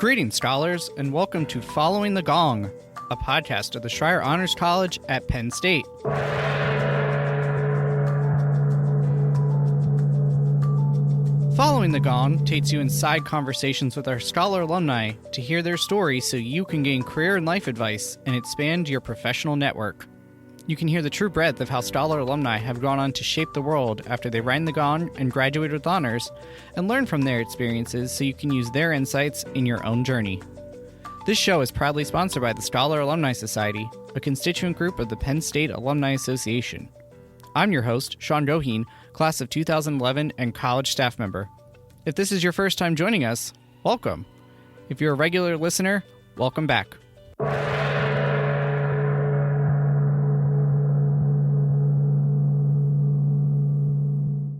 Greetings, scholars, and welcome to Following the Gong, a podcast of the Schreyer Honors College at Penn State. Following the Gong takes you inside conversations with our scholar alumni to hear their stories so you can gain career and life advice and expand your professional network. You can hear the true breadth of how scholar alumni have gone on to shape the world after they rang the gong and graduated with honors, and learn from their experiences so you can use their insights in your own journey. This show is proudly sponsored by the Scholar Alumni Society, a constituent group of the Penn State Alumni Association. I'm your host, Sean Goheen, class of 2011 and college staff member. If this is your first time joining us, welcome. If you're a regular listener, welcome back.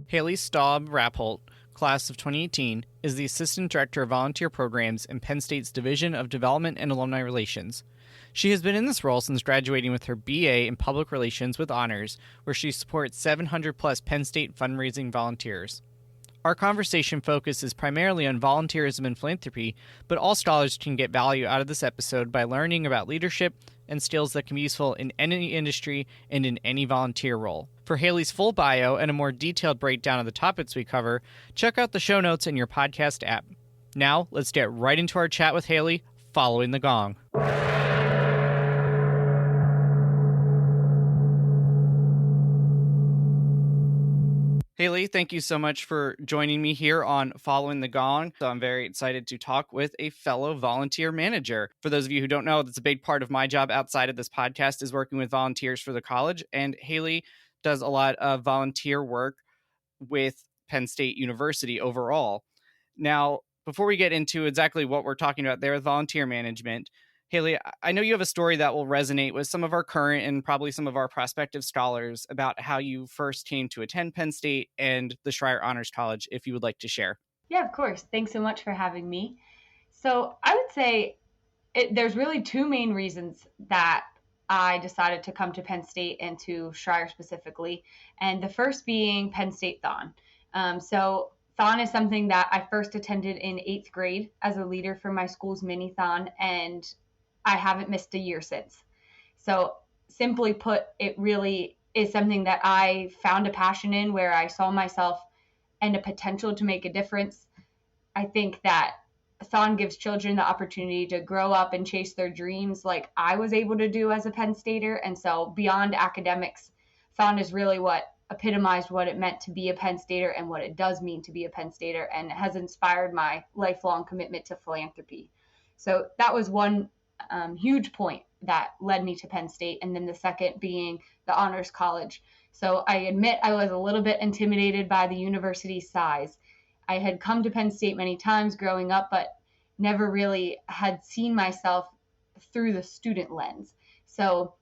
Haley Staub Rappoldt, class of 2018, is the Assistant Director of Volunteer Programs in Penn State's Division of Development and Alumni Relations. She has been in this role since graduating with her BA in Public Relations with honors, where she supports 700-plus Penn State fundraising volunteers. Our conversation focuses primarily on volunteerism and philanthropy, but all scholars can get value out of this episode by learning about leadership and skills that can be useful in any industry and in any volunteer role. For Haley's full bio and a more detailed breakdown of the topics we cover, check out the show notes in your podcast app. Now, let's get right into our chat with Haley, following the gong. Haley, thank you so much for joining me here on Following the Gong. So I'm very excited to talk with a fellow volunteer manager. For those of you who don't know, that's a big part of my job outside of this podcast is working with volunteers for the college. And Haley does a lot of volunteer work with Penn State University overall. Now, before we get into exactly what we're talking about there with volunteer management, Haley, I know you have a story that will resonate with some of our current and probably some of our prospective scholars about how you first came to attend Penn State and the Schreyer Honors College, if you would like to share. Yeah, of course. Thanks so much for having me. So I would say there's really two main reasons that I decided to come to Penn State and to Schreyer specifically. And the first being Penn State ''THON. So ''THON is something that I first attended in 8th grade as a leader for my school's Mini-THON, and I haven't missed a year since. So simply put, it really is something that I found a passion in, where I saw myself and a potential to make a difference. I think that ''THON gives children the opportunity to grow up and chase their dreams like I was able to do as a Penn Stater. And so beyond academics, ''THON is really what epitomized what it meant to be a Penn Stater and what it does mean to be a Penn Stater, and has inspired my lifelong commitment to philanthropy. So that was one huge point that led me to Penn State. And then the second being the Honors College. So I admit I was a little bit intimidated by the university's size. I had come to Penn State many times growing up, but never really had seen myself through the student lens. So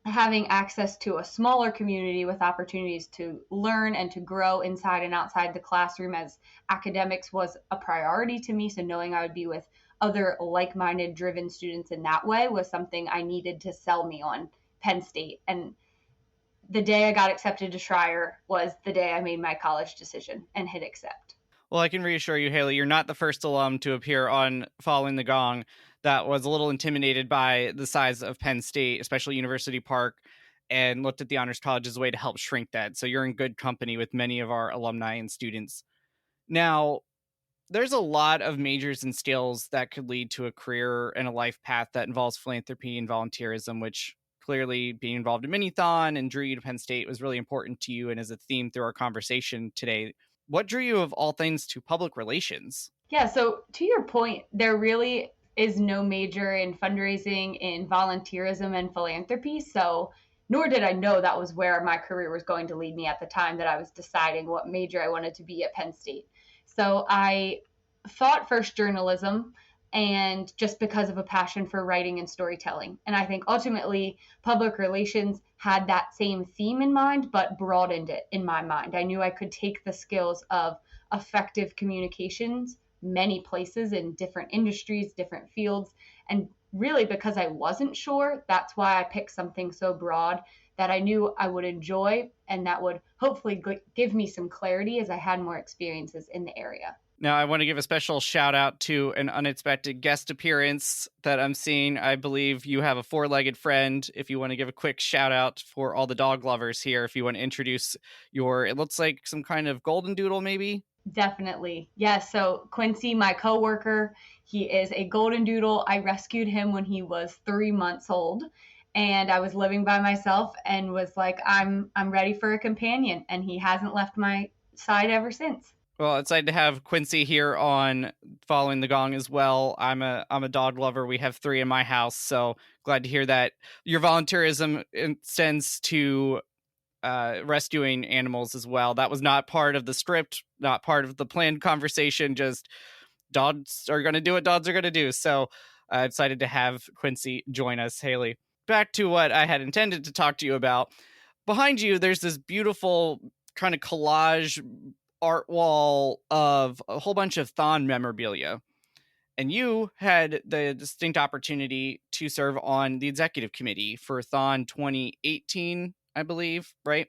having access to a smaller community with opportunities to learn and to grow inside and outside the classroom as academics was a priority to me. So knowing I would be with other like-minded, driven students in that way was something I needed to sell me on Penn State. And the day I got accepted to Schreyer was the day I made my college decision and hit accept. Well, I can reassure you, Haley, you're not the first alum to appear on Following the Gong that was a little intimidated by the size of Penn State, especially University Park, and looked at the Honors College as a way to help shrink that. So you're in good company with many of our alumni and students. Now, there's a lot of majors and skills that could lead to a career and a life path that involves philanthropy and volunteerism, which clearly being involved in Mini-THON and drew you to Penn State was really important to you and as a theme through our conversation today. What drew you of all things to public relations? Yeah, so to your point, there really is no major in fundraising, in volunteerism and philanthropy. So nor did I know that was where my career was going to lead me at the time that I was deciding what major I wanted to be at Penn State. So I thought first journalism, and just because of a passion for writing and storytelling. And I think ultimately public relations had that same theme in mind, but broadened it in my mind. I knew I could take the skills of effective communications many places in different industries, different fields. And really, because I wasn't sure, that's why I picked something so broad that I knew I would enjoy and that would hopefully give me some clarity as I had more experiences in the area. Now, I want to give a special shout out to an unexpected guest appearance that I'm seeing. I believe you have a four-legged friend. If you want to give a quick shout out for all the dog lovers here, if you want to introduce it looks like some kind of golden doodle, maybe? Definitely. Yes. So Quincy, my coworker, he is a golden doodle. I rescued him when he was 3 months old, and I was living by myself and was like, I'm ready for a companion, and he hasn't left my side ever since. Well, excited to have Quincy here on Following the Gong as well. I'm a dog lover. We have 3 in my house, so glad to hear that your volunteerism extends to rescuing animals as well. That was not part of the script, not part of the planned conversation. Just dogs are going to do what dogs are going to do. So excited to have Quincy join us. Haley, back to what I had intended to talk to you about. Behind you, there's this beautiful kind of collage art wall of a whole bunch of Thon memorabilia. And you had the distinct opportunity to serve on the executive committee for Thon 2018, I believe, right?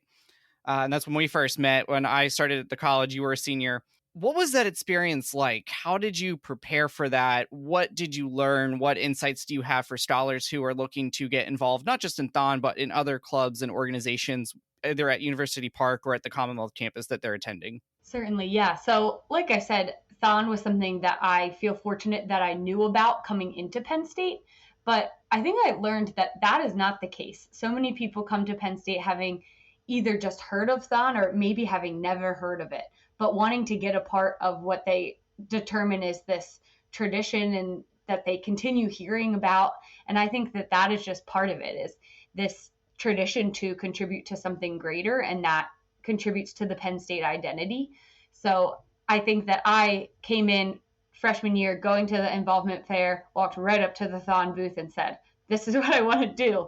And that's when we first met. When I started at the college, you were a senior. What was that experience like? How did you prepare for that? What did you learn? What insights do you have for scholars who are looking to get involved, not just in Thon, but in other clubs and organizations, either at University Park or at the Commonwealth campus that they're attending? Certainly, yeah. So, like I said, Thon was something that I feel fortunate that I knew about coming into Penn State, but I think I learned that that is not the case. So many people come to Penn State having either just heard of Thon or maybe having never heard of it, but wanting to get a part of what they determine is this tradition and that they continue hearing about. And I think that that is just part of it, is this tradition to contribute to something greater, and that contributes to the Penn State identity. So I think that I came in freshman year, going to the involvement fair, walked right up to the Thon booth and said, this is what I want to do.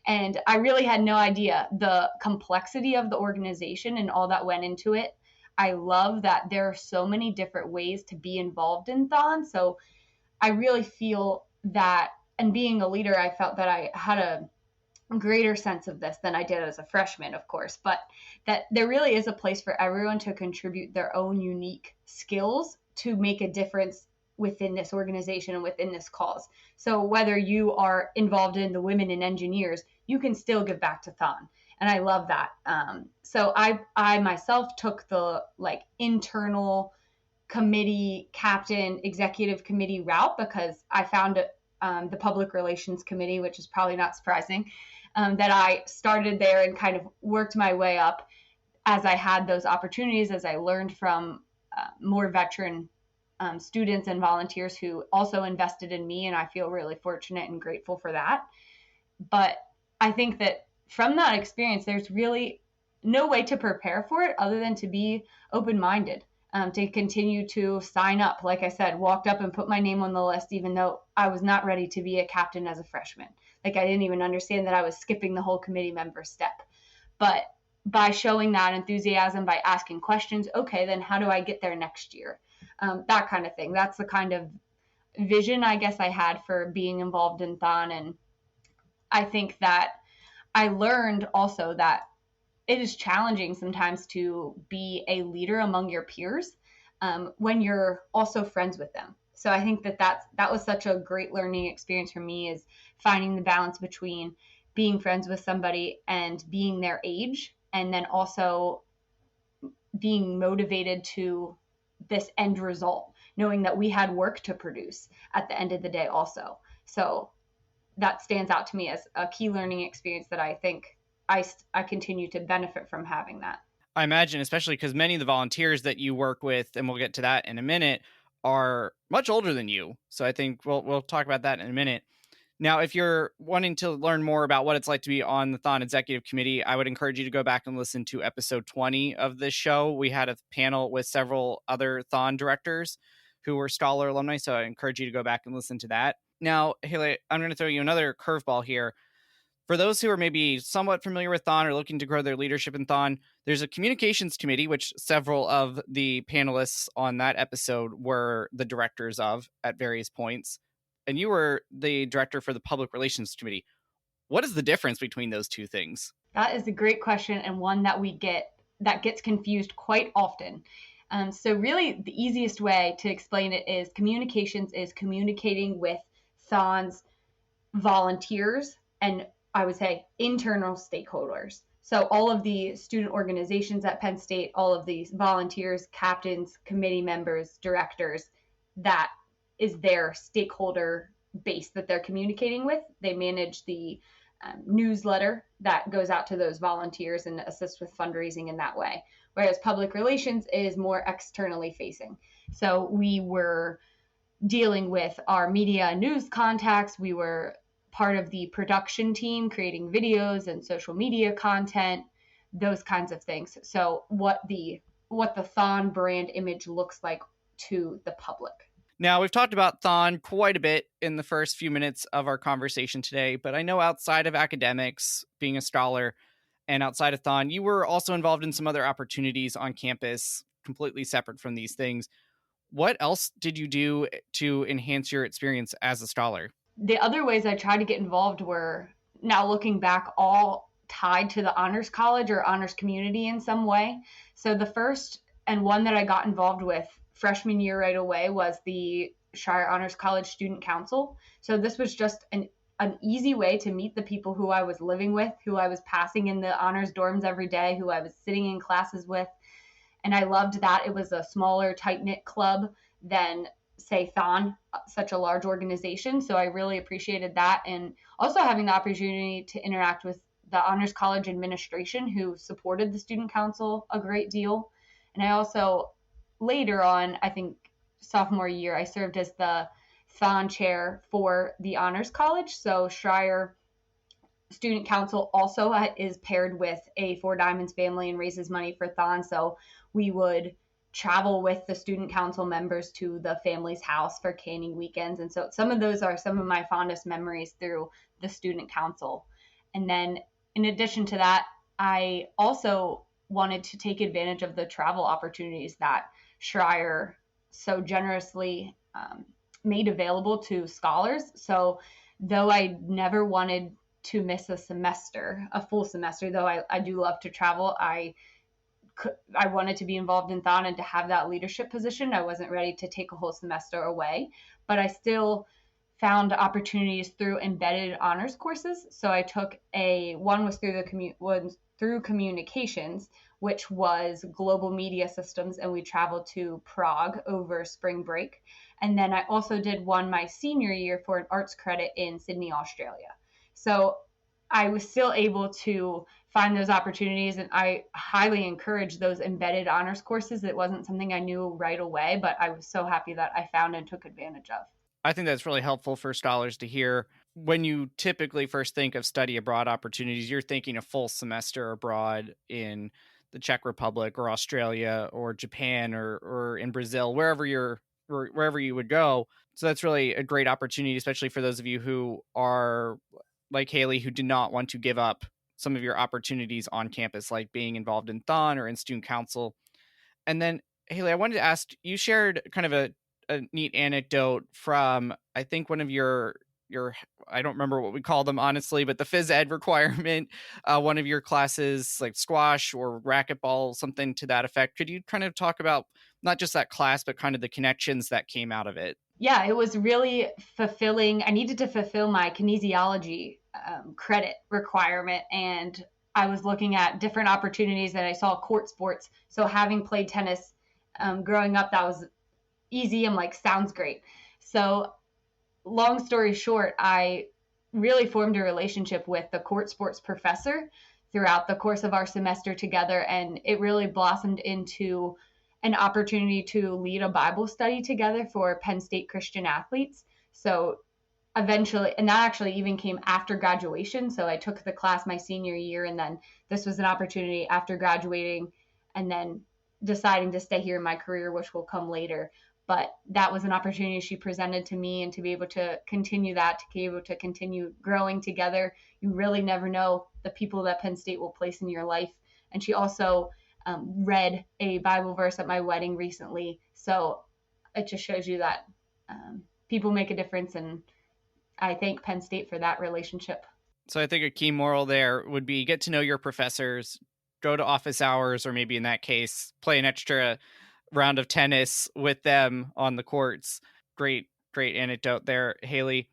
And I really had no idea the complexity of the organization and all that went into it. I love that there are so many different ways to be involved in Thon. So I really feel that, and being a leader, I felt that I had a greater sense of this than I did as a freshman, of course, but that there really is a place for everyone to contribute their own unique skills to make a difference within this organization and within this cause. So whether you are involved in the women in engineers, you can still give back to Thon. And I love that. So I myself took the internal committee captain, executive committee route because I found the public relations committee, which is probably not surprising, that I started there and kind of worked my way up as I had those opportunities, as I learned from more veteran students and volunteers who also invested in me. And I feel really fortunate and grateful for that. But I think that from that experience, there's really no way to prepare for it other than to be open-minded, to continue to sign up. Like I said, walked up and put my name on the list, even though I was not ready to be a captain as a freshman. Like, I didn't even understand that I was skipping the whole committee member step. But by showing that enthusiasm, by asking questions, okay, then how do I get there next year? That kind of thing. That's the kind of vision I guess I had for being involved in Thon. And I think that I learned also that it is challenging sometimes to be a leader among your peers when you're also friends with them. So I think that was such a great learning experience for me, is finding the balance between being friends with somebody and being their age, and then also being motivated to this end result, knowing that we had work to produce at the end of the day also. So that stands out to me as a key learning experience that I think I continue to benefit from having that. I imagine, especially because many of the volunteers that you work with, and we'll get to that in a minute, are much older than you. So I think we'll talk about that in a minute. Now, if you're wanting to learn more about what it's like to be on the Thon Executive Committee, I would encourage you to go back and listen to episode 20 of this show. We had a panel with several other Thon directors who were scholar alumni, so I encourage you to go back and listen to that. Now, Haley, I'm going to throw you another curveball here. For those who are maybe somewhat familiar with Thon or looking to grow their leadership in Thon, there's a communications committee, which several of the panelists on that episode were the directors of at various points. And you were the director for the public relations committee. What is the difference between those two things? That is a great question, and one that that gets confused quite often. So really the easiest way to explain it is communications is communicating with Thon's volunteers and I would say internal stakeholders. So all of the student organizations at Penn State, all of these volunteers, captains, committee members, directors, that is their stakeholder base that they're communicating with. They manage the newsletter that goes out to those volunteers and assists with fundraising in that way. Whereas public relations is more externally facing. So we were dealing with our media and news contacts. We were part of the production team, creating videos and social media content, those kinds of things. So what the Thon brand image looks like to the public. Now, we've talked about Thon quite a bit in the first few minutes of our conversation today, but I know outside of academics, being a scholar, and outside of Thon, you were also involved in some other opportunities on campus, completely separate from these things. What else did you do to enhance your experience as a scholar? The other ways I tried to get involved were, now looking back, all tied to the honors college or honors community in some way. So the first and one that I got involved with freshman year right away was the Shire Honors College Student Council. So this was just an easy way to meet the people who I was living with, who I was passing in the honors dorms every day, who I was sitting in classes with. And I loved that it was a smaller, tight-knit club than, say, Thon, such a large organization. So I really appreciated that. And also having the opportunity to interact with the Honors College administration, who supported the Student Council a great deal. And I also, later on, I think sophomore year, I served as the Thon chair for the Honors College. So Shire Student Council also is paired with a Four Diamonds family and raises money for Thon. So we would travel with the student council members to the family's house for canning weekends. And so some of those are some of my fondest memories through the student council. And then in addition to that, I also wanted to take advantage of the travel opportunities that Shire so generously made available to scholars. So though I never wanted to miss a semester, a full semester, though I do love to travel, I wanted to be involved in Thon and to have that leadership position. I wasn't ready to take a whole semester away, but I still found opportunities through embedded honors courses. So I took one was through communications, which was global media systems, and we traveled to Prague over spring break. And then I also did one my senior year for an arts credit in Sydney, Australia. So I was still able to find those opportunities, and I highly encourage those embedded honors courses. It wasn't something I knew right away, but I was so happy that I found and took advantage of. I think that's really helpful for scholars to hear. When you typically first think of study abroad opportunities, you're thinking a full semester abroad in the Czech Republic or Australia or Japan or in Brazil, wherever you would go. So that's really a great opportunity, especially for those of you who are like Haley, who did not want to give up some of your opportunities on campus, like being involved in Thon or in student council. And then, Haley, I wanted to ask, you shared kind of a neat anecdote from, I think, one of your I don't remember what we call them, honestly, but the phys ed requirement, one of your classes, like squash or racquetball, something to that effect. Could you kind of talk about not just that class, but kind of the connections that came out of it? Yeah, it was really fulfilling. I needed to fulfill my kinesiology credit requirement, and I was looking at different opportunities that I saw court sports. So having played tennis growing up, that was easy. I'm like, sounds great. So long story short, I really formed a relationship with the court sports professor throughout the course of our semester together, and it really blossomed into an opportunity to lead a Bible study together for Penn State Christian athletes. So eventually, and that actually even came after graduation. So I took the class my senior year, and then this was an opportunity after graduating and then deciding to stay here in my career, which will come later. But that was an opportunity she presented to me, and to be able to continue that, to be able to continue growing together. You really never know the people that Penn State will place in your life. And she also read a Bible verse at my wedding recently. So it just shows you that people make a difference, and I thank Penn State for that relationship. So I think a key moral there would be get to know your professors, go to office hours, or maybe in that case, play an extra round of tennis with them on the courts. Great anecdote there, Haley.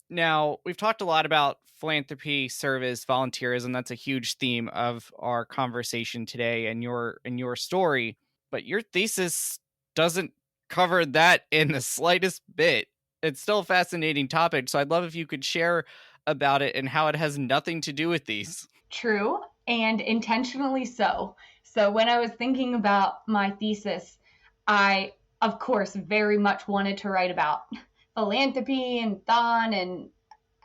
Now, we've talked a lot about philanthropy, service, volunteerism. That's a huge theme of our conversation today and your story, but your thesis doesn't cover that in the slightest bit. It's still a fascinating topic, so I'd love if you could share about it and how it has nothing to do with these. True, and intentionally so. So when I was thinking about my thesis, I, of course, very much wanted to write about philanthropy and thon and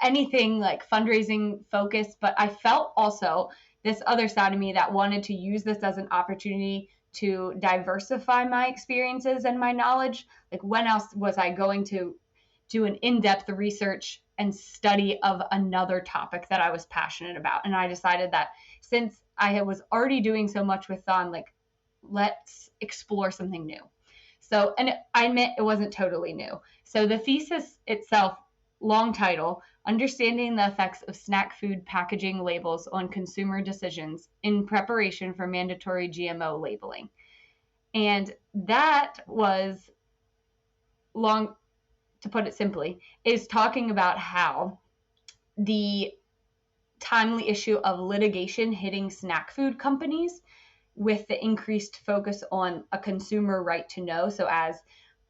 anything like fundraising focused, but I felt also this other side of me that wanted to use this as an opportunity to diversify my experiences and my knowledge. Like, when else was I going to do an in-depth research and study of another topic that I was passionate about? And I decided that since I was already doing so much with thon, like, let's explore something new. So, and I admit it wasn't totally new. So the thesis itself, long title, Understanding the Effects of Snack Food Packaging Labels on Consumer Decisions in Preparation for Mandatory GMO Labeling. And that was, long, to put it simply, is talking about how the timely issue of litigation hitting snack food companies with the increased focus on a consumer right to know. So as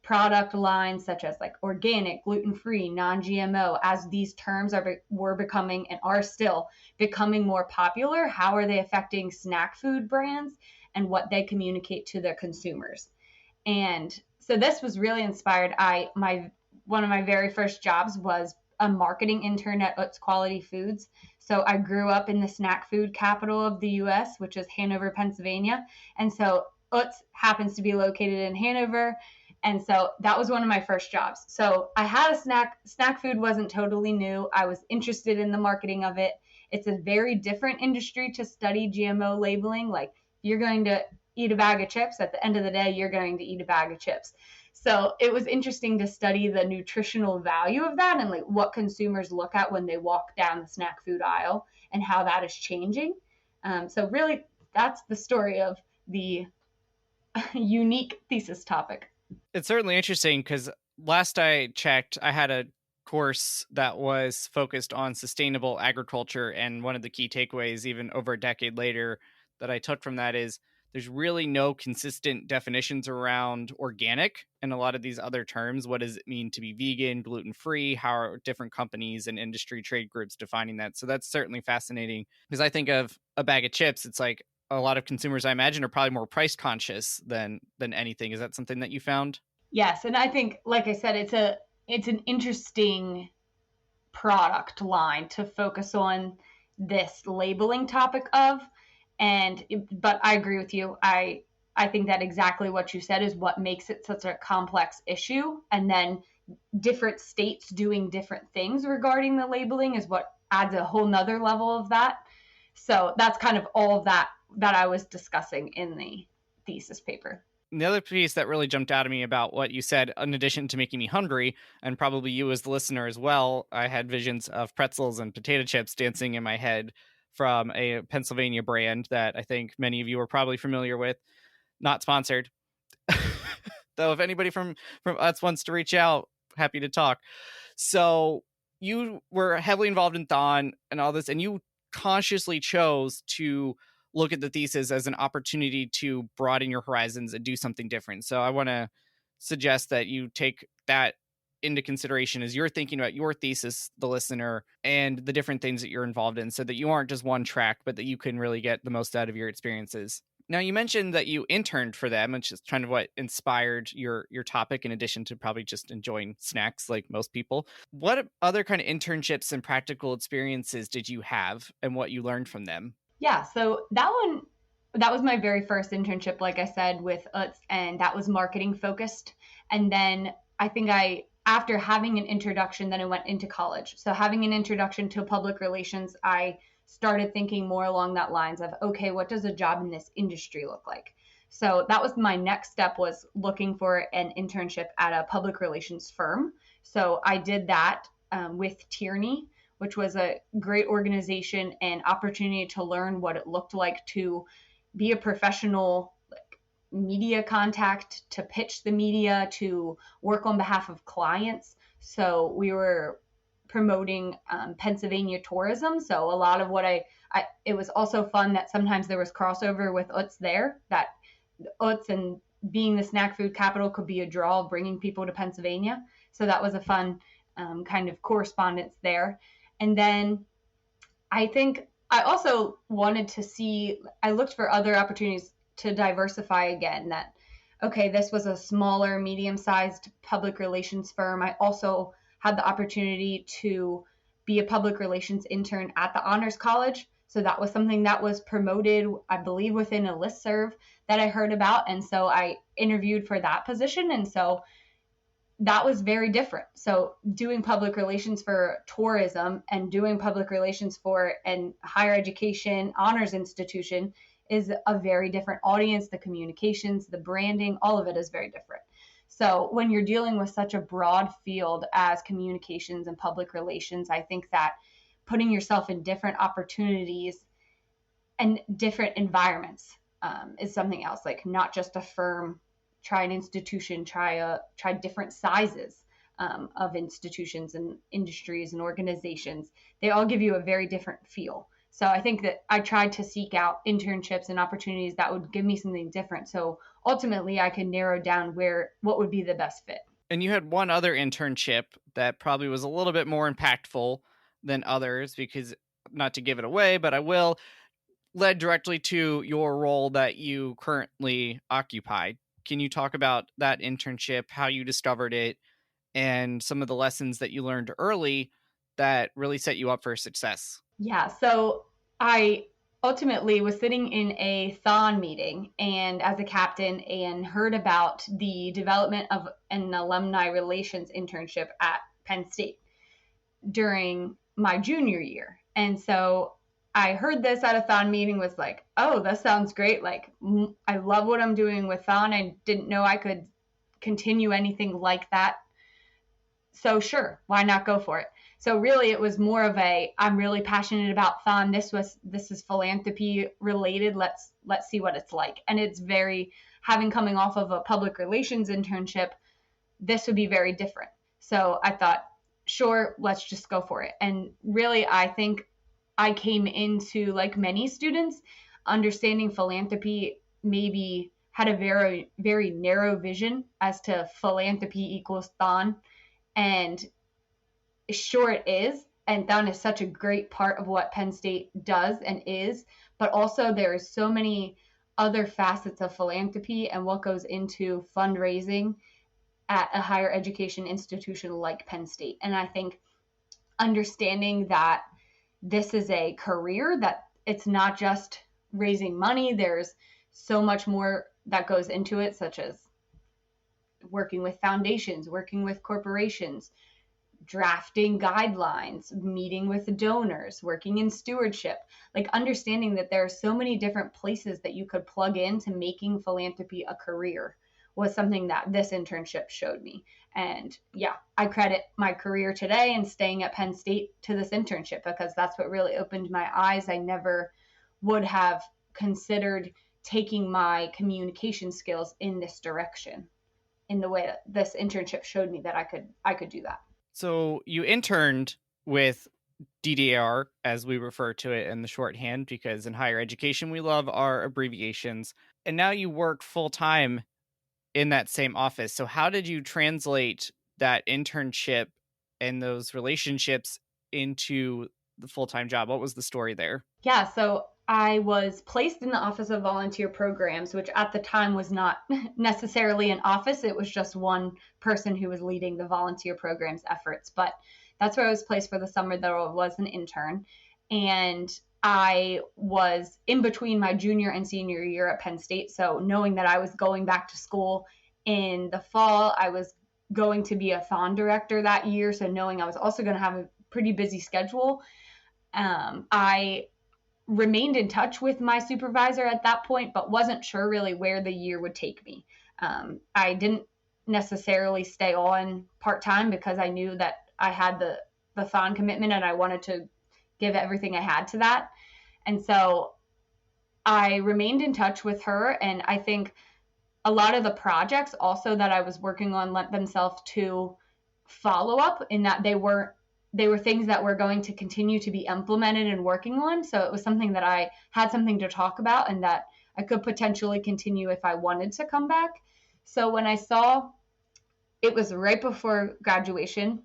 product lines such as like organic, gluten-free, non-GMO, as these terms were becoming and are still becoming more popular, how are they affecting snack food brands and what they communicate to their consumers? And so this was really inspired. One of my very first jobs was a marketing intern at Utz Quality Foods. So I grew up in the snack food capital of the U.S., which is Hanover, Pennsylvania. And so Utz happens to be located in Hanover. And so that was one of my first jobs. So I had a snack food wasn't totally new. I was interested in the marketing of it. It's a very different industry to study GMO labeling. Like, you're going to eat a bag of chips. At the end of the day, you're going to eat a bag of chips. So it was interesting to study the nutritional value of that and like what consumers look at when they walk down the snack food aisle and how that is changing. So really, that's the story of the unique thesis topic. It's certainly interesting because last I checked, I had a course that was focused on sustainable agriculture. And one of the key takeaways, even over a decade later, that I took from that is there's really no consistent definitions around organic and a lot of these other terms. What does it mean to be vegan, gluten-free? How are different companies and industry trade groups defining that? So that's certainly fascinating because I think of a bag of chips. It's like a lot of consumers, I imagine, are probably more price conscious than anything. Is that something that you found? Yes, and I think, like I said, it's an interesting product line to focus on this labeling topic of. But I agree with you. I think that exactly what you said is what makes it such a complex issue. And then different states doing different things regarding the labeling is what adds a whole nother level of that. So that's kind of all of that I was discussing in the thesis paper. The other piece that really jumped out at me about what you said, in addition to making me hungry, and probably you as the listener as well, I had visions of pretzels and potato chips dancing in my head from a Pennsylvania brand that I think many of you are probably familiar with. Not sponsored. Though if anybody from us wants to reach out, happy to talk. So you were heavily involved in thon and all this, and you consciously chose to look at the thesis as an opportunity to broaden your horizons and do something different. So I want to suggest that you take that into consideration as you're thinking about your thesis, the listener, and the different things that you're involved in so that you aren't just one track, but that you can really get the most out of your experiences. Now, you mentioned that you interned for them, which is kind of what inspired your topic, in addition to probably just enjoying snacks like most people. What other kind of internships and practical experiences did you have and what you learned from them? Yeah, so that was my very first internship, like I said, with Utz, and that was marketing focused. And then I think after having an introduction, then I went into college. So having an introduction to public relations, I started thinking more along that lines of, okay, what does a job in this industry look like? So that was my next step, was looking for an internship at a public relations firm. So I did that with Tierney, which was a great organization and opportunity to learn what it looked like to be a professional media contact, to pitch the media, to work on behalf of clients. So we were promoting Pennsylvania tourism. So a lot of what it was also fun that sometimes there was crossover with UTS there, that UTS and being the snack food capital could be a draw, bringing people to Pennsylvania. So that was a fun kind of correspondence there. And then I think I also wanted to I looked for other opportunities to diversify again. That, okay, this was a smaller, medium-sized public relations firm. I also had the opportunity to be a public relations intern at the Honors College. So that was something that was promoted, I believe, within a listserv that I heard about. And so I interviewed for that position. And so that was very different. So doing public relations for tourism and doing public relations for a higher education honors institution is a very different audience. The communications, the branding, all of it is very different. So when you're dealing with such a broad field as communications and public relations, I think that putting yourself in different opportunities and different environments is something else. Like, not just a firm, try an institution, try different sizes of institutions and industries and organizations. They all give you a very different feel. So I think that I tried to seek out internships and opportunities that would give me something different. So ultimately I could narrow down what would be the best fit. And you had one other internship that probably was a little bit more impactful than others, because, not to give it away, but I will, led directly to your role that you currently occupy. Can you talk about that internship, how you discovered it, and some of the lessons that you learned early that really set you up for success? Yeah, so I ultimately was sitting in a THON meeting and as a captain, and heard about the development of an alumni relations internship at Penn State during my junior year. And so I heard this at a THON meeting, was like, oh, that sounds great. Like, I love what I'm doing with THON. I didn't know I could continue anything like that. So sure, why not go for it? So really it was more of I'm really passionate about THON. This is philanthropy related. Let's see what it's like. And it's coming off of a public relations internship, this would be very different. So I thought, sure, let's just go for it. And really, I think I came into, like many students, understanding philanthropy maybe had a very, very narrow vision as to philanthropy equals THON. And sure it is. And THON is such a great part of what Penn State does and is. But also there is so many other facets of philanthropy and what goes into fundraising at a higher education institution like Penn State. And I think understanding that this is a career, that it's not just raising money, there's so much more that goes into it, such as working with foundations, working with corporations, drafting guidelines, meeting with donors, working in stewardship, like understanding that there are so many different places that you could plug into making philanthropy a career was something that this internship showed me. And yeah, I credit my career today and staying at Penn State to this internship, because that's what really opened my eyes. I never would have considered taking my communication skills in this direction, in the way that this internship showed me that I could do that. So you interned with DDR, as we refer to it in the shorthand, because in higher education, we love our abbreviations. And now you work full time in that same office. So how did you translate that internship and those relationships into the full-time job? What was the story there? Yeah, so I was placed in the Office of Volunteer Programs, which at the time was not necessarily an office. It was just one person who was leading the volunteer programs efforts. But that's where I was placed for the summer that I was an intern. And I was in between my junior and senior year at Penn State. So knowing that I was going back to school in the fall, I was going to be a THON director that year. So knowing I was also going to have a pretty busy schedule, I remained in touch with my supervisor at that point, but wasn't sure really where the year would take me. I didn't necessarily stay on part-time because I knew that I had the THON commitment and I wanted to give everything I had to that. And so I remained in touch with her. And I think a lot of the projects also that I was working on lent themselves to follow up, in that they were things that were going to continue to be implemented and working on. So it was something that I had something to talk about and that I could potentially continue if I wanted to come back. So when I saw it was right before graduation,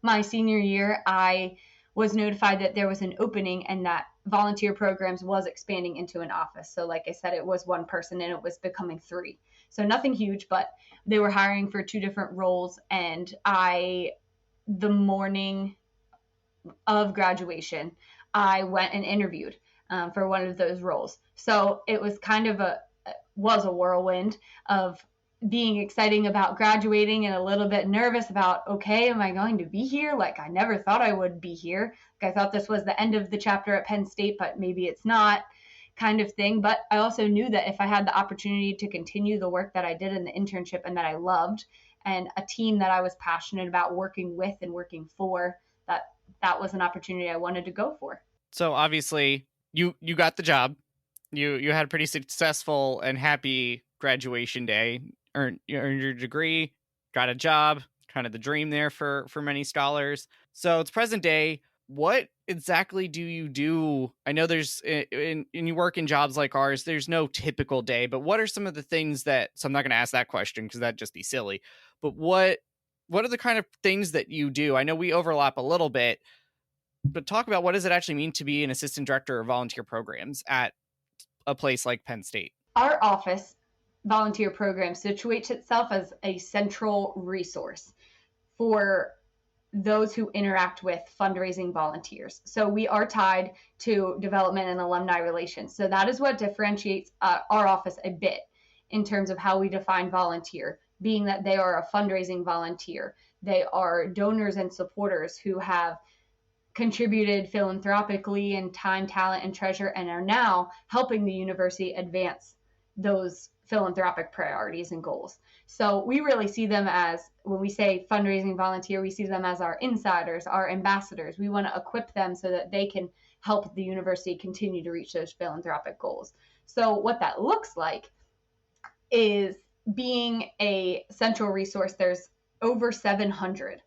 my senior year, I was notified that there was an opening and that volunteer programs was expanding into an office. So like I said, it was one person and it was becoming three. So nothing huge, but they were hiring for two different roles. And the morning of graduation, I went and interviewed for one of those roles. So it was kind of was a whirlwind of being exciting about graduating and a little bit nervous about, okay, am I going to be here? Like, I never thought I would be here. Like, I thought this was the end of the chapter at Penn State, but maybe it's not, kind of thing. But I also knew that if I had the opportunity to continue the work that I did in the internship and that I loved, and a team that I was passionate about working with and working for, that was an opportunity I wanted to go for. So obviously you got the job. You had a pretty successful and happy graduation day. Earned your degree, got a job, kind of the dream there for many scholars. So it's present day. What exactly do you do? I know there's, and you work in jobs like ours, there's no typical day, but what are some of the things that, so I'm not going to ask that question because that'd just be silly, but what are the kind of things that you do? I know we overlap a little bit, but talk about what does it actually mean to be an assistant director of volunteer programs at a place like Penn State? Our office volunteer program situates itself as a central resource for those who interact with fundraising volunteers. So we are tied to development and alumni relations. So that is what differentiates our office a bit in terms of how we define volunteer, being that they are a fundraising volunteer. They are donors and supporters who have contributed philanthropically in time, talent, and treasure, and are now helping the university advance those philanthropic priorities and goals. So we really see them as, when we say fundraising volunteer, we see them as our insiders, our ambassadors. We want to equip them so that they can help the university continue to reach those philanthropic goals. So what that looks like is being a central resource. There's over 700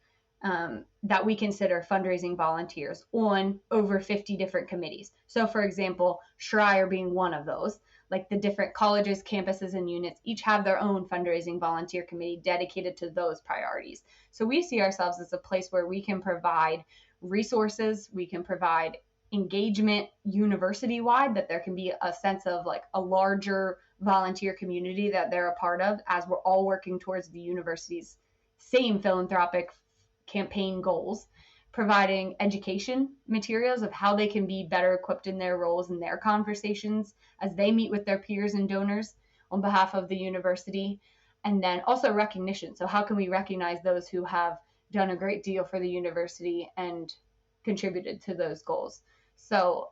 that we consider fundraising volunteers on over 50 different committees. So for example, Schreier being one of those, like the different colleges, campuses, and units each have their own fundraising volunteer committee dedicated to those priorities. So we see ourselves as a place where we can provide resources, we can provide engagement university-wide, that there can be a sense of like a larger volunteer community that they're a part of as we're all working towards the university's same philanthropic campaign goals, providing education materials of how they can be better equipped in their roles and their conversations as they meet with their peers and donors on behalf of the university. And then also recognition. So how can we recognize those who have done a great deal for the university and contributed to those goals? So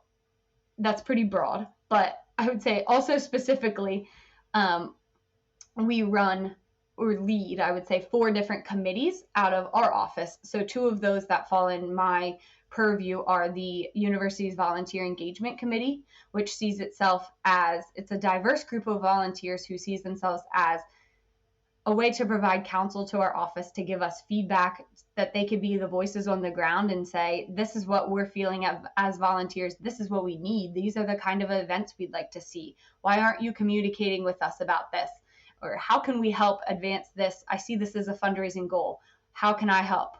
that's pretty broad, but I would say also specifically, we run or lead, I would say, 4 different committees out of our office. So 2 of those that fall in my purview are the university's volunteer engagement committee, which sees itself as, it's a diverse group of volunteers who sees themselves as a way to provide counsel to our office, to give us feedback, that they could be the voices on the ground and say, this is what we're feeling as volunteers. This is what we need. These are the kind of events we'd like to see. Why aren't you communicating with us about this? Or how can we help advance this? I see this as a fundraising goal. How can I help?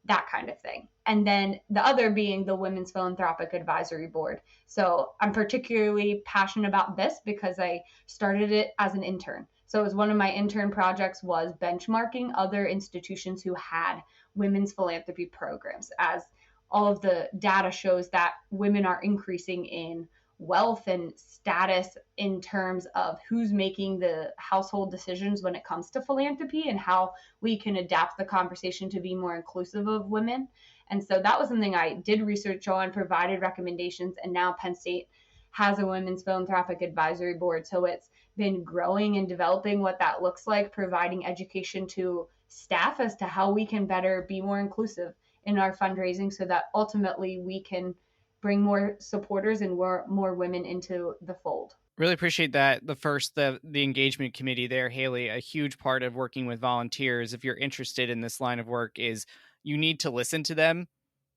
That kind of thing. And then the other being the Women's Philanthropic Advisory Board. So I'm particularly passionate about this because I started it as an intern. So it was one of my intern projects was benchmarking other institutions who had women's philanthropy programs, as all of the data shows that women are increasing in wealth and status in terms of who's making the household decisions when it comes to philanthropy, and how we can adapt the conversation to be more inclusive of women. And so that was something I did research on, provided recommendations, and now Penn State has a Women's Philanthropic Advisory Board. So it's been growing and developing what that looks like, providing education to staff as to how we can better be more inclusive in our fundraising so that ultimately we can bring more supporters and more women into the fold. Really appreciate that. The engagement committee there, Haley, a huge part of working with volunteers, if you're interested in this line of work, is you need to listen to them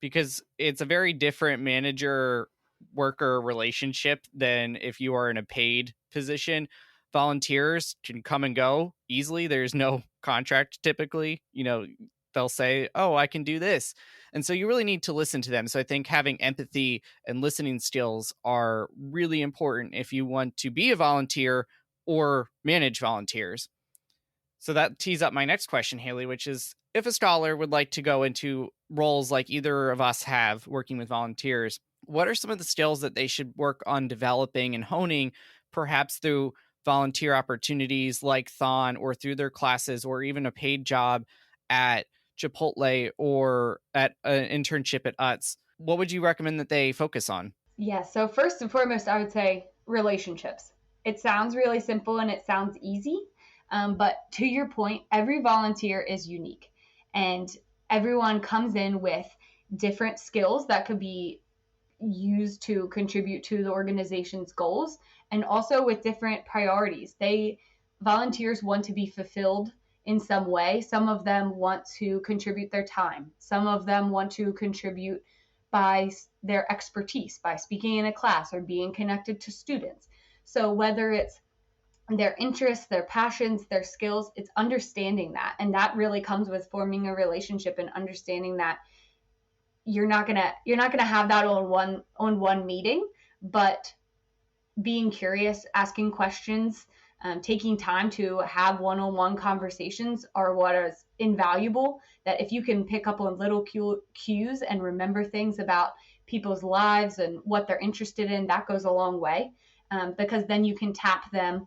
because it's a very different manager worker relationship than if you are in a paid position. Volunteers can come and go easily. There's no contract typically. They'll say, "Oh, I can do this." And so you really need to listen to them. So I think having empathy and listening skills are really important if you want to be a volunteer or manage volunteers. So that tees up my next question, Haley, which is if a scholar would like to go into roles like either of us have working with volunteers, what are some of the skills that they should work on developing and honing, perhaps through volunteer opportunities like Thon or through their classes or even a paid job at Chipotle or at an internship at UTS? What would you recommend that they focus on? Yeah, so first and foremost, I would say relationships. It sounds really simple and it sounds easy, but to your point, every volunteer is unique and everyone comes in with different skills that could be used to contribute to the organization's goals and also with different priorities. Volunteers want to be fulfilled in some way. Some of them want to contribute their time. Some of them want to contribute by their expertise, by speaking in a class or being connected to students. So whether it's their interests, their passions, their skills, it's understanding that. And that really comes with forming a relationship and understanding that you're not gonna have that on one meeting, but being curious, asking questions, taking time to have one-on-one conversations are what is invaluable. That if you can pick up on little cues and remember things about people's lives and what they're interested in, that goes a long way, because then you can tap them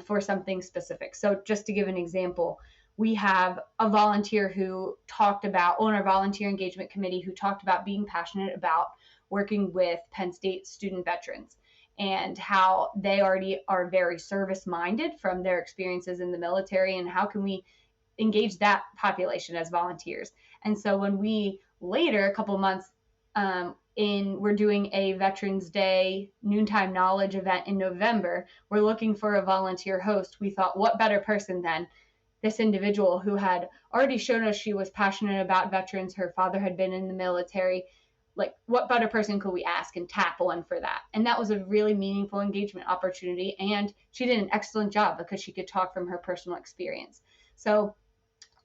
for something specific. So just to give an example, we have a volunteer who talked about, on our volunteer engagement committee, who talked about being passionate about working with Penn State student veterans and how they already are very service minded from their experiences in the military, and how can we engage that population as volunteers. And so when we later, a couple months we're doing a Veterans Day noontime knowledge event in November, we're looking for a volunteer host. We thought, what better person than this individual who had already shown us she was passionate about veterans. Her father had been in the military. Like, what better person could we ask and tap on for that? And that was a really meaningful engagement opportunity. And she did an excellent job because she could talk from her personal experience. So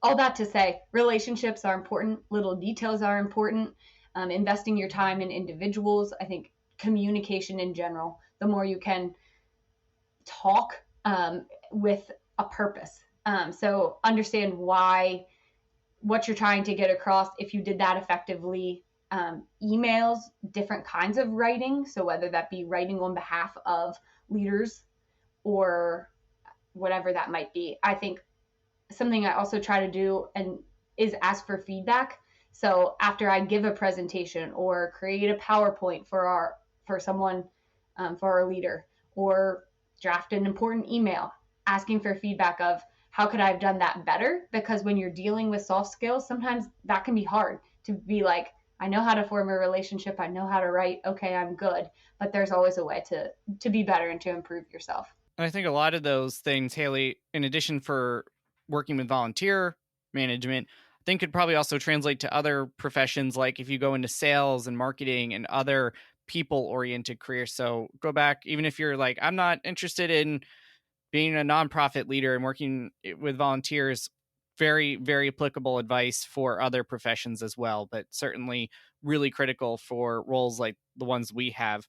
all that to say, relationships are important. Little details are important. Investing your time in individuals. I think communication in general, the more you can talk with a purpose. So understand what you're trying to get across. If you did that effectively, emails, different kinds of writing. So whether that be writing on behalf of leaders or whatever that might be. I think something I also try to do is ask for feedback. So after I give a presentation or create a PowerPoint for our leader, or draft an important email, asking for feedback of how could I have done that better? Because when you're dealing with soft skills, sometimes that can be hard to be like, I know how to form a relationship. I know how to write. Okay, I'm good. But there's always a way to be better and to improve yourself. And I think a lot of those things, Haley, in addition for working with volunteer management, I think could probably also translate to other professions, like if you go into sales and marketing and other people-oriented careers. So go back, even if you're like, I'm not interested in being a nonprofit leader and working with volunteers, very, very applicable advice for other professions as well, but certainly really critical for roles like the ones we have.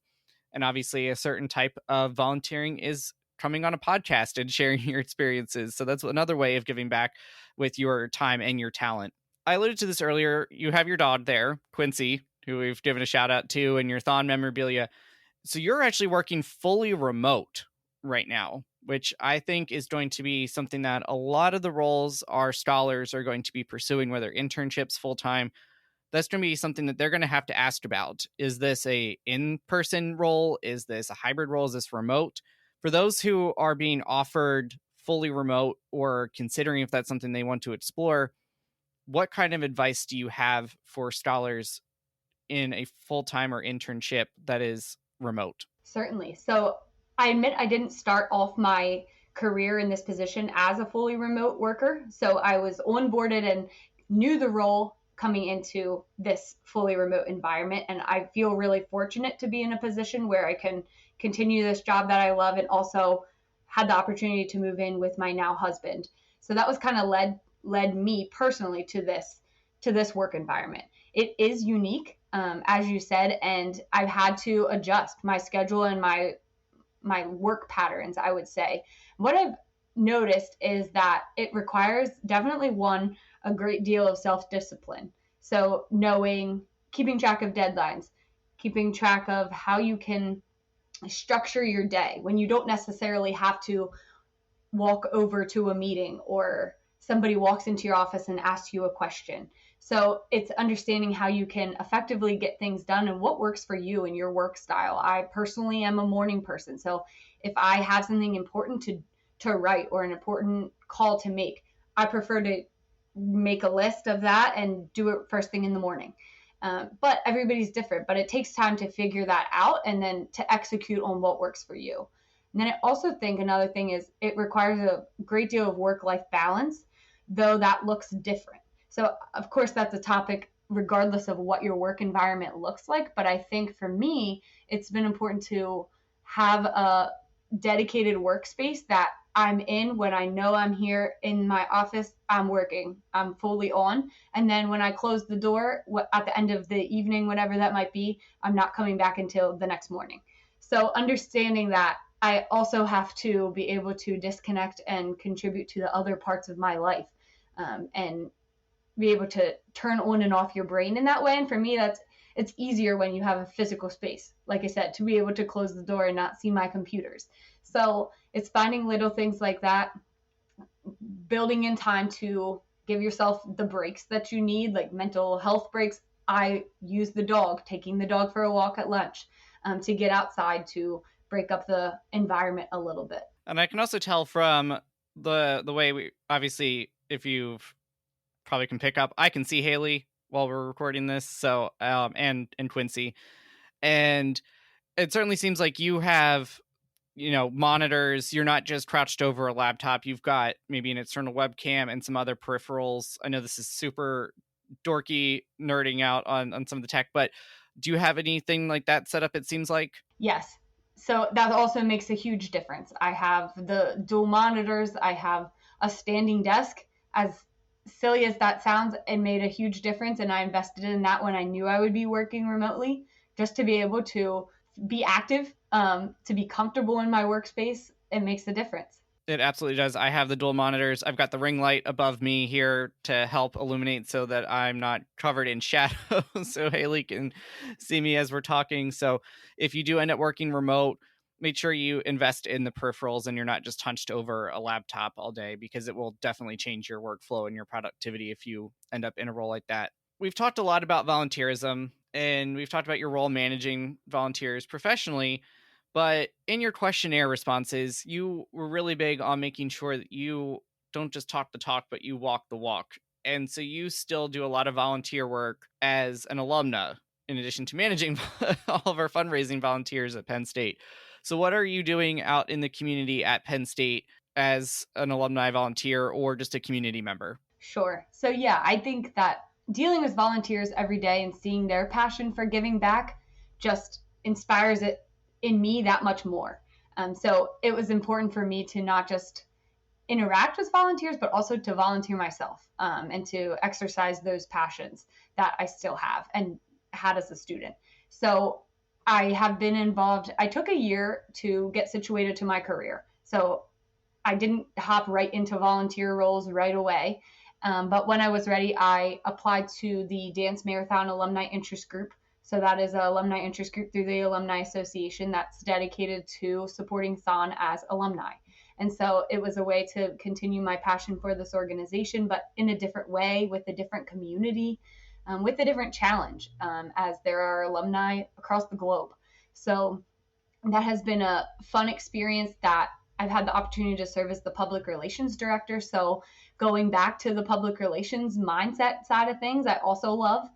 And obviously, a certain type of volunteering is coming on a podcast and sharing your experiences. So that's another way of giving back with your time and your talent. I alluded to this earlier. You have your dog there, Quincy, who we've given a shout out to, and your Thon memorabilia. So you're actually working fully remote right now, which I think is going to be something that a lot of the roles our scholars are going to be pursuing, whether internships full time. That's going to be something that they're going to have to ask about. Is this a in-person role? Is this a hybrid role? Is this remote? For those who are being offered fully remote or considering if that's something they want to explore, what kind of advice do you have for scholars in a full-time or internship that is remote? Certainly. So I admit I didn't start off my career in this position as a fully remote worker. So I was onboarded and knew the role coming into this fully remote environment. And I feel really fortunate to be in a position where I can continue this job that I love and also had the opportunity to move in with my now husband. So that was kind of led me personally to this work environment. It is unique, as you said, and I've had to adjust my schedule and my work patterns, I would say. What I've noticed is that it requires definitely a great deal of self-discipline. So keeping track of deadlines, keeping track of how you can structure your day when you don't necessarily have to walk over to a meeting or somebody walks into your office and asks you a question. So it's understanding how you can effectively get things done and what works for you and your work style. I personally am a morning person. So if I have something important to write or an important call to make, I prefer to make a list of that and do it first thing in the morning. But everybody's different, but it takes time to figure that out and then to execute on what works for you. And then I also think another thing is it requires a great deal of work-life balance, though that looks different. So, of course, that's a topic regardless of what your work environment looks like. But I think for me, it's been important to have a dedicated workspace that I'm in when I know I'm here in my office, I'm working, I'm fully on. And then when I close the door at the end of the evening, whatever that might be, I'm not coming back until the next morning. So understanding that I also have to be able to disconnect and contribute to the other parts of my life, and be able to turn on and off your brain in that way. And for me, it's easier when you have a physical space, like I said, to be able to close the door and not see my computers. So it's finding little things like that, building in time to give yourself the breaks that you need, like mental health breaks. I use taking the dog for a walk at lunch, to get outside, to break up the environment a little bit. And I can also tell from the way we, obviously, if you've probably can pick up, I can see Haley while we're recording this. So, and Quincy, and it certainly seems like you have, monitors. You're not just crouched over a laptop. You've got maybe an external webcam and some other peripherals. I know this is super dorky, nerding out on some of the tech, but do you have anything like that set up, it seems like? Yes. So that also makes a huge difference. I have the dual monitors. I have a standing desk. As silly as that sounds, it made a huge difference. And I invested in that when I knew I would be working remotely, just to be able to be active, to be comfortable in my workspace. It makes a difference. It absolutely does. I have the dual monitors. I've got the ring light above me here to help illuminate so that I'm not covered in shadow, so Haley can see me as we're talking. So if you do end up working remote, make sure you invest in the peripherals and you're not just hunched over a laptop all day, because it will definitely change your workflow and your productivity if you end up in a role like that. We've talked a lot about volunteerism, and we've talked about your role managing volunteers professionally. But in your questionnaire responses, you were really big on making sure that you don't just talk the talk, but you walk the walk. And so you still do a lot of volunteer work as an alumna, in addition to managing all of our fundraising volunteers at Penn State. So what are you doing out in the community at Penn State as an alumni volunteer or just a community member? Sure. So yeah, I think that dealing with volunteers every day and seeing their passion for giving back just inspires it in me that much more. So it was important for me to not just interact with volunteers, but also to volunteer myself, and to exercise those passions that I still have and had as a student. So I have been involved. I took a year to get situated to my career. So I didn't hop right into volunteer roles right away. But when I was ready, I applied to the Dance Marathon Alumni Interest Group. So that is an alumni interest group through the Alumni Association that's dedicated to supporting THON as alumni. And so it was a way to continue my passion for this organization, but in a different way, with a different community, with a different challenge, as there are alumni across the globe. So that has been a fun experience that I've had the opportunity to serve as the public relations director. So going back to the public relations mindset side of things, I also love.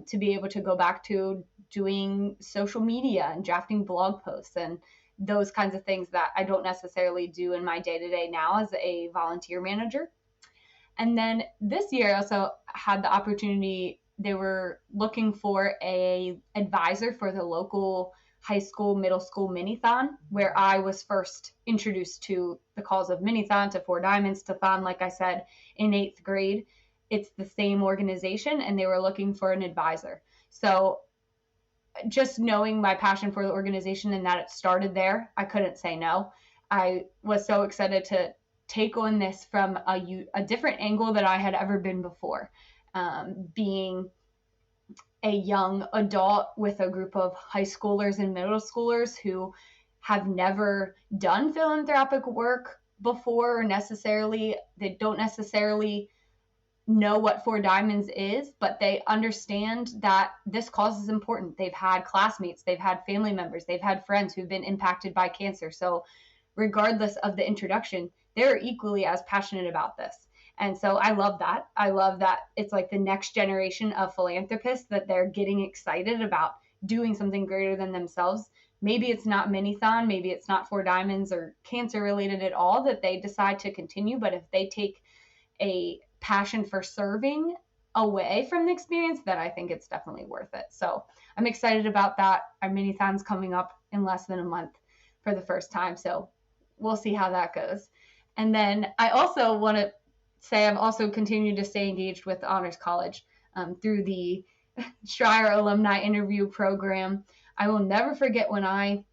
To be able to go back to doing social media and drafting blog posts and those kinds of things that I don't necessarily do in my day-to-day now as a volunteer manager. And then this year I also had the opportunity, they were looking for a advisor for the local high school, middle school Mini-THON, where I was first introduced to the calls of Mini-THON, to Four Diamonds, to THON, like I said, in 8th grade. It's the same organization, and they were looking for an advisor. So just knowing my passion for the organization and that it started there, I couldn't say no. I was so excited to take on this from a different angle that I had ever been before. Being a young adult with a group of high schoolers and middle schoolers who have never done philanthropic work before, or they don't necessarily know what Four Diamonds is, but they understand that this cause is important. They've had classmates, they've had family members, they've had friends who've been impacted by cancer. So regardless of the introduction, they're equally as passionate about this. And so I love that. I love that it's like the next generation of philanthropists, that they're getting excited about doing something greater than themselves. Maybe it's not Mini-THON, maybe it's not Four Diamonds or cancer related at all that they decide to continue, but if they take a passion for serving away from the experience, then I think it's definitely worth it. So I'm excited about that. Our Mini-THON's coming up in less than a month for the first time. So we'll see how that goes. And then I also want to say I've also continued to stay engaged with Honors College through the Schreier Alumni Interview Program. I will never forget when I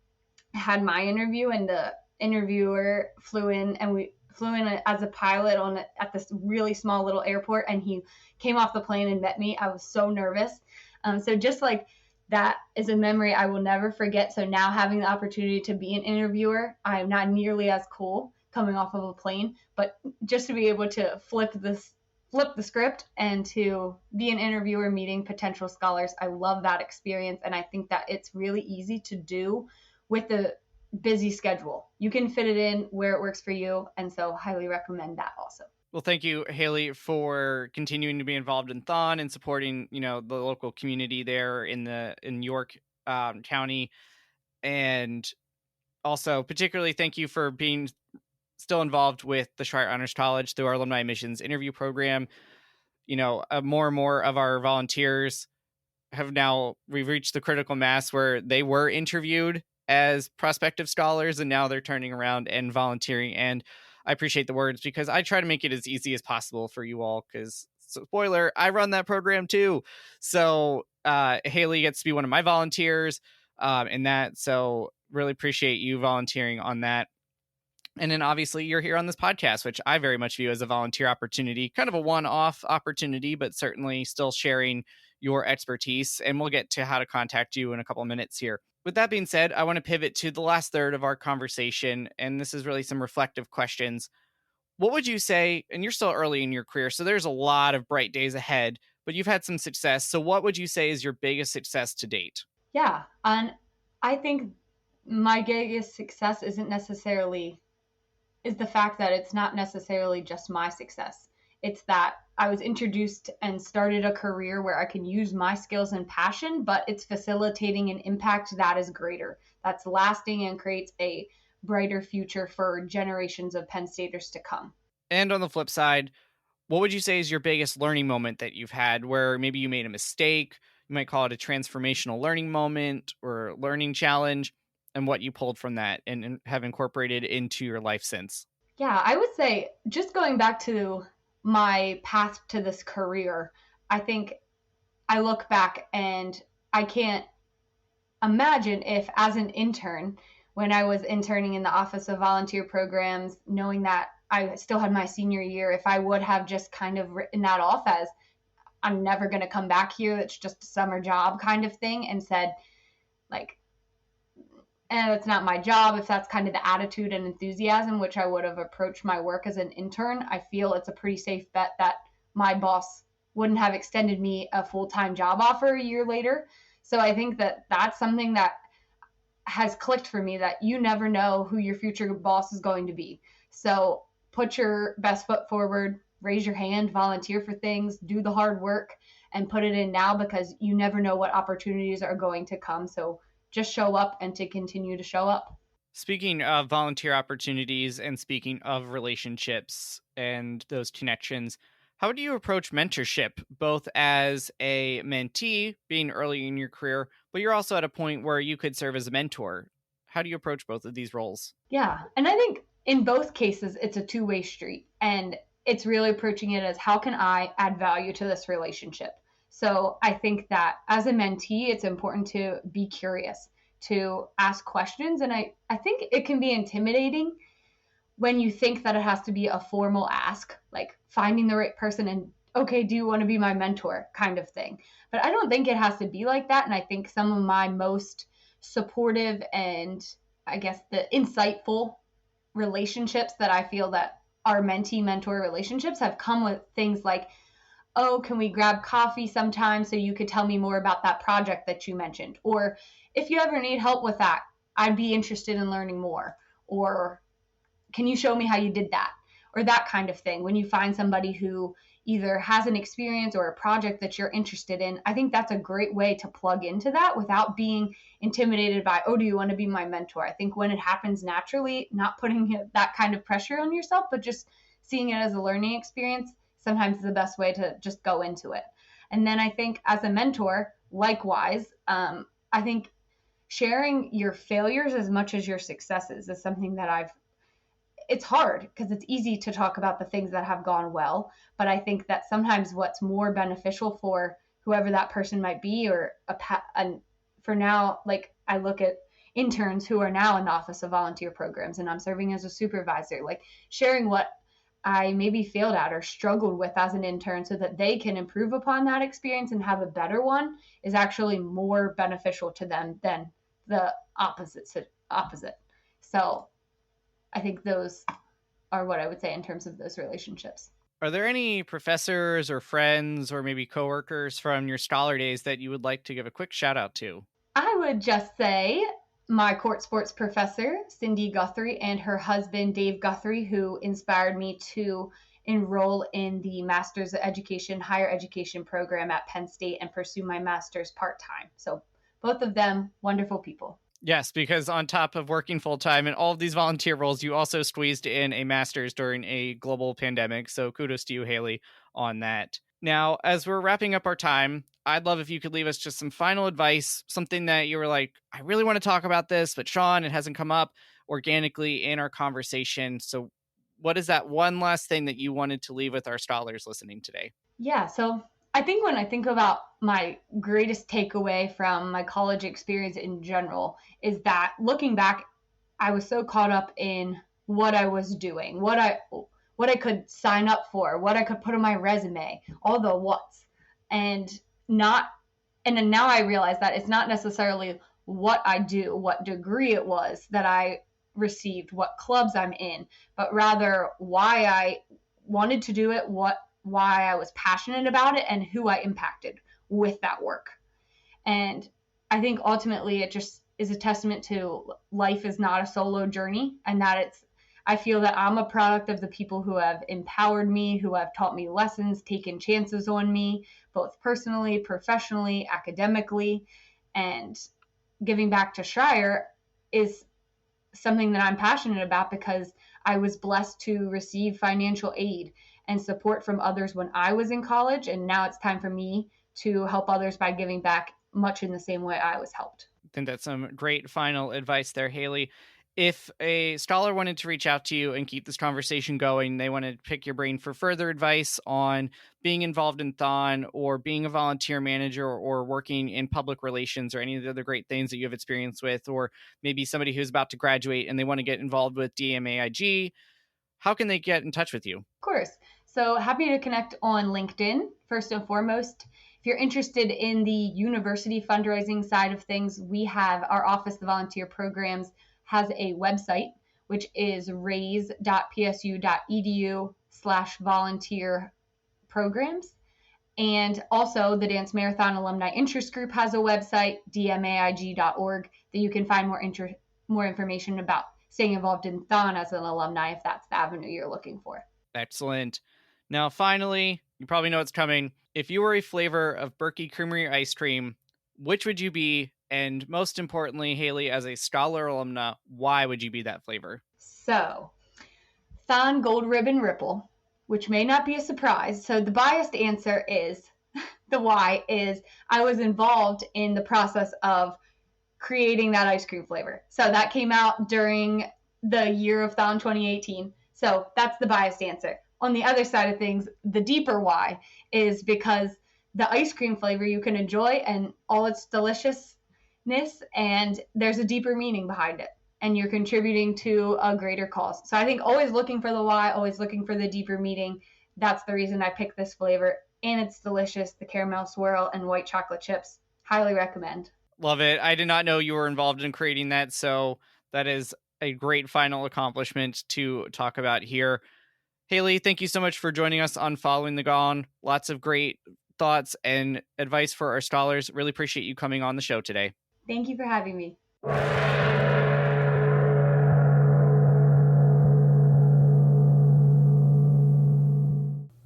had my interview and the interviewer flew in, and we flew in as a pilot at this really small little airport, and he came off the plane and met me. I was so nervous. So just like that is a memory I will never forget. So now having the opportunity to be an interviewer, I'm not nearly as cool coming off of a plane, but just to be able to flip the script and to be an interviewer meeting potential scholars, I love that experience. And I think that it's really easy to do with the busy schedule. You can fit it in where it works for you. And so highly recommend that also. Well, thank you, Haley, for continuing to be involved in THON and supporting, the local community there in York County. And also particularly thank you for being still involved with the Schreier Honors College through our alumni admissions interview program. More and more of our volunteers we've reached the critical mass where they were interviewed as prospective scholars, and now they're turning around and volunteering. And I appreciate the words, because I try to make it as easy as possible for you all, because spoiler, I run that program too. So Haley gets to be one of my volunteers in that. So really appreciate you volunteering on that. And then obviously you're here on this podcast, which I very much view as a volunteer opportunity, kind of a one-off opportunity, but certainly still sharing your expertise. And we'll get to how to contact you in a couple of minutes here. With that being said, I want to pivot to the last third of our conversation. And this is really some reflective questions. What would you say, and you're still early in your career, so there's a lot of bright days ahead, but you've had some success. So what would you say is your biggest success to date? Yeah. And I think my biggest success is the fact that it's not necessarily just my success. It's that I was introduced and started a career where I can use my skills and passion, but it's facilitating an impact that is greater, that's lasting, and creates a brighter future for generations of Penn Staters to come. And on the flip side, what would you say is your biggest learning moment that you've had, where maybe you made a mistake? You might call it a transformational learning moment or learning challenge, and what you pulled from that and have incorporated into your life since. Yeah, I would say, just going back to my path to this career, I think I look back and I can't imagine if, as an intern, when I was interning in the Office of Volunteer Programs, knowing that I still had my senior year, if I would have just kind of written that off as, I'm never going to come back here, it's just a summer job kind of thing, and said, like, it's not my job, if that's kind of the attitude and enthusiasm which I would have approached my work as an intern, I feel it's a pretty safe bet that my boss wouldn't have extended me a full-time job offer a year later. So I think that that's something that has clicked for me, that you never know who your future boss is going to be. So put your best foot forward, raise your hand, volunteer for things, do the hard work, and put it in now, because you never know what opportunities are going to come. So just show up and to continue to show up. Speaking of volunteer opportunities and speaking of relationships and those connections, how do you approach mentorship, both as a mentee, being early in your career, but you're also at a point where you could serve as a mentor? How do you approach both of these roles? Yeah. And I think in both cases, it's a two-way street. And it's really approaching it as how can I add value to this relationship? So I think that as a mentee, it's important to be curious, to ask questions. And I think it can be intimidating when you think that it has to be a formal ask, like finding the right person and, okay, do you want to be my mentor kind of thing. But I don't think it has to be like that. And I think some of my most supportive and I guess the insightful relationships that I feel that are mentee mentor relationships have come with things like, oh, can we grab coffee sometime so you could tell me more about that project that you mentioned? Or if you ever need help with that, I'd be interested in learning more. Or can you show me how you did that? Or that kind of thing. When you find somebody who either has an experience or a project that you're interested in, I think that's a great way to plug into that without being intimidated by, oh, do you want to be my mentor? I think when it happens naturally, not putting that kind of pressure on yourself, but just seeing it as a learning experience, sometimes is the best way to just go into it. And then I think as a mentor, likewise, I think sharing your failures as much as your successes is something that it's hard because it's easy to talk about the things that have gone well. But I think that sometimes what's more beneficial for whoever that person might be, or for now, like I look at interns who are now in the Office of Volunteer Programs and I'm serving as a supervisor, like sharing what I maybe failed at or struggled with as an intern so that they can improve upon that experience and have a better one is actually more beneficial to them than the opposite. So I think those are what I would say in terms of those relationships. Are there any professors or friends or maybe coworkers from your scholar days that you would like to give a quick shout out to? I would just say my court sports professor, Cindy Guthrie, and her husband, Dave Guthrie, who inspired me to enroll in the Master's Education, Higher Education program at Penn State and pursue my master's part-time. So both of them, wonderful people. Yes, because on top of working full time in all of these volunteer roles, you also squeezed in a master's during a global pandemic. So kudos to you, Haley, on that. Now, as we're wrapping up our time, I'd love if you could leave us just some final advice, something that you were like, I really want to talk about this, but Sean, it hasn't come up organically in our conversation. So what is that one last thing that you wanted to leave with our scholars listening today? Yeah, so I think when I think about my greatest takeaway from my college experience in general is that looking back, I was so caught up in what I was doing, what I could sign up for, what I could put on my resume, all the what's, and not and then now I realize that it's not necessarily what I do, what degree it was that I received, what clubs I'm in, but rather why I wanted to do it, why I was passionate about it and who I impacted with that work. And I think ultimately it just is a testament to life is not a solo journey and that I feel that I'm a product of the people who have empowered me, who have taught me lessons, taken chances on me, both personally, professionally, academically, and giving back to Schreier is something that I'm passionate about because I was blessed to receive financial aid and support from others when I was in college. And now it's time for me to help others by giving back much in the same way I was helped. I think that's some great final advice there, Haley. If a scholar wanted to reach out to you and keep this conversation going, they want to pick your brain for further advice on being involved in Thon or being a volunteer manager or working in public relations or any of the other great things that you have experience with, or maybe somebody who's about to graduate and they want to get involved with DMAIG, how can they get in touch with you? Of course. So happy to connect on LinkedIn, first and foremost. If you're interested in the university fundraising side of things, we have our Office of Volunteer Programs has a website, which is raise.psu.edu/volunteer programs. And also the Dance Marathon Alumni Interest Group has a website, dmaig.org, that you can find more information about staying involved in Thon as an alumni if that's the avenue you're looking for. Excellent. Now, finally, you probably know what's coming. If you were a flavor of Berkey Creamery ice cream, which would you be And most importantly, Haley, as a Scholar alumna, why would you be that flavor? So, THON Gold Ribbon Ripple, which may not be a surprise. So the biased answer is, the why is I was involved in the process of creating that ice cream flavor. So that came out during the year of THON 2018. So that's the biased answer. On the other side of things, the deeper why is because the ice cream flavor you can enjoy and all its deliciousness, and there's a deeper meaning behind it, and you're contributing to a greater cause. So I think always looking for the why, always looking for the deeper meaning. That's the reason I picked this flavor, and it's delicious. The caramel swirl and white chocolate chips. Highly recommend. Love it. I did not know you were involved in creating that, so that is a great final accomplishment to talk about here. Haley, thank you so much for joining us on Following the Gone. Lots of great thoughts and advice for our scholars. Really appreciate you coming on the show today. Thank you for having me.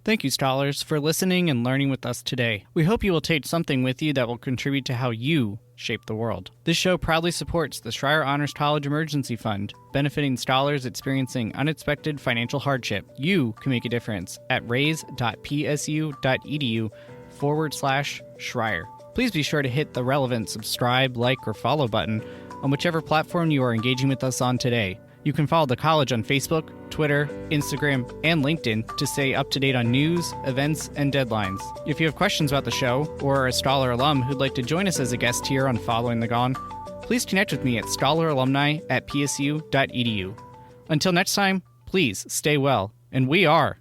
Thank you, scholars, for listening and learning with us today. We hope you will take something with you that will contribute to how you shape the world. This show proudly supports the Schreyer Honors College Emergency Fund, benefiting scholars experiencing unexpected financial hardship. You can make a difference at raise.psu.edu/Schreyer. Please be sure to hit the relevant subscribe, like, or follow button on whichever platform you are engaging with us on today. You can follow the college on Facebook, Twitter, Instagram, and LinkedIn to stay up to date on news, events, and deadlines. If you have questions about the show or are a Scholar alum who'd like to join us as a guest here on Following the Gone, please connect with me at scholaralumni@psu.edu. Until next time, please stay well, and we are